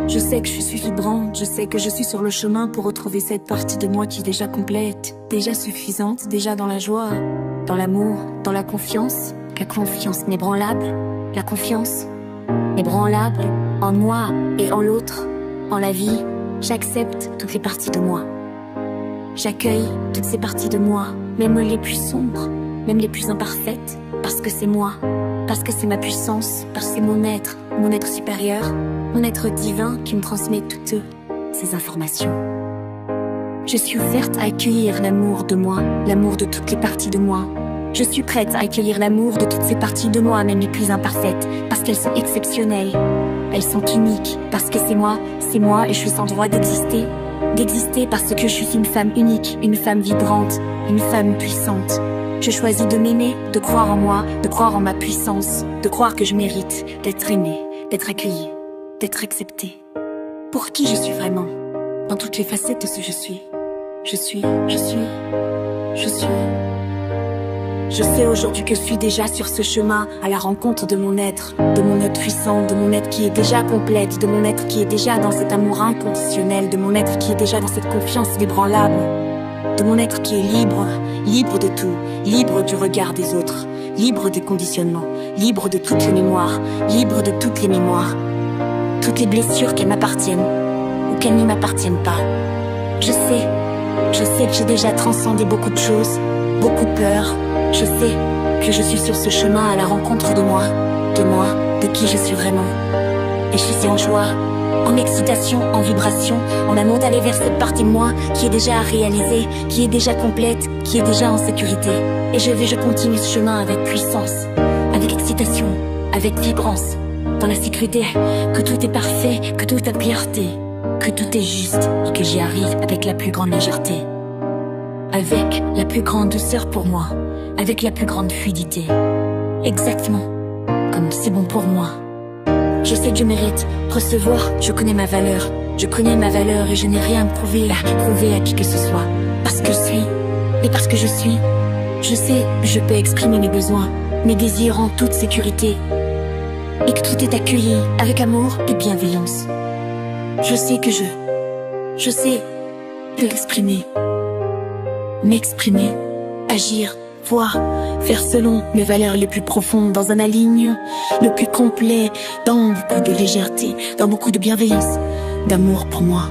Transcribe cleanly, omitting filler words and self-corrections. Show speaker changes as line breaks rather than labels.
Je sais que je suis vibrante, je sais que je suis sur le chemin pour retrouver cette partie de moi qui est déjà complète, déjà suffisante, déjà dans la joie, dans l'amour, dans la confiance inébranlable, la confiance ébranlable en moi et en l'autre, en la vie. J'accepte toutes les parties de moi. J'accueille toutes ces parties de moi, même les plus sombres, même les plus imparfaites, parce que c'est moi, parce que c'est ma puissance, parce que c'est mon être supérieur, mon être divin qui me transmet toutes ces informations. Je suis ouverte à accueillir l'amour de moi, l'amour de toutes les parties de moi. Je suis prête à accueillir l'amour de toutes ces parties de moi, même les plus imparfaites, parce qu'elles sont exceptionnelles. Elles sont uniques, parce que c'est moi et je suis sans droit d'exister. D'exister parce que je suis une femme unique, une femme vibrante, une femme puissante. Je choisis de m'aimer, de croire en moi, de croire en ma puissance, de croire que je mérite d'être aimée, d'être accueillie, d'être acceptée. Pour qui je suis vraiment, dans toutes les facettes de ce je suis. Je sais aujourd'hui que je suis déjà sur ce chemin à la rencontre de mon être puissant, de mon être qui est déjà complète, de mon être qui est déjà dans cet amour inconditionnel, de mon être qui est déjà dans cette confiance inébranlable, de mon être qui est libre, libre de tout, libre du regard des autres, libre des conditionnements, libre de toutes les mémoires, libre de toutes les mémoires, toutes les blessures qu'elles m'appartiennent ou qu'elles ne m'appartiennent pas. Je sais que j'ai déjà transcendé beaucoup de choses, beaucoup peur. Je sais que je suis sur ce chemin à la rencontre de moi, de qui je suis vraiment. Et je suis en joie, en excitation, en vibration, en amour d'aller vers cette partie de moi qui est déjà réalisée, qui est déjà complète, qui est déjà en sécurité. Et je continue ce chemin avec puissance, avec excitation, avec vibrance, dans la sécurité que tout est parfait, que tout a clarté, que tout est juste et que j'y arrive avec la plus grande légèreté, avec la plus grande douceur pour moi, avec la plus grande fluidité, exactement comme c'est bon pour moi. Je sais que je mérite recevoir, je connais ma valeur et je n'ai rien à prouver à qui que ce soit. Parce que je suis, et parce que je suis, je sais que je peux exprimer mes besoins, mes désirs en toute sécurité, et que tout est accueilli avec amour et bienveillance. Je sais que je sais l'exprimer, m'exprimer, agir, voir, faire selon mes valeurs les plus profondes, dans un alignement le plus complet, dans beaucoup de légèreté, dans beaucoup de bienveillance, d'amour pour moi.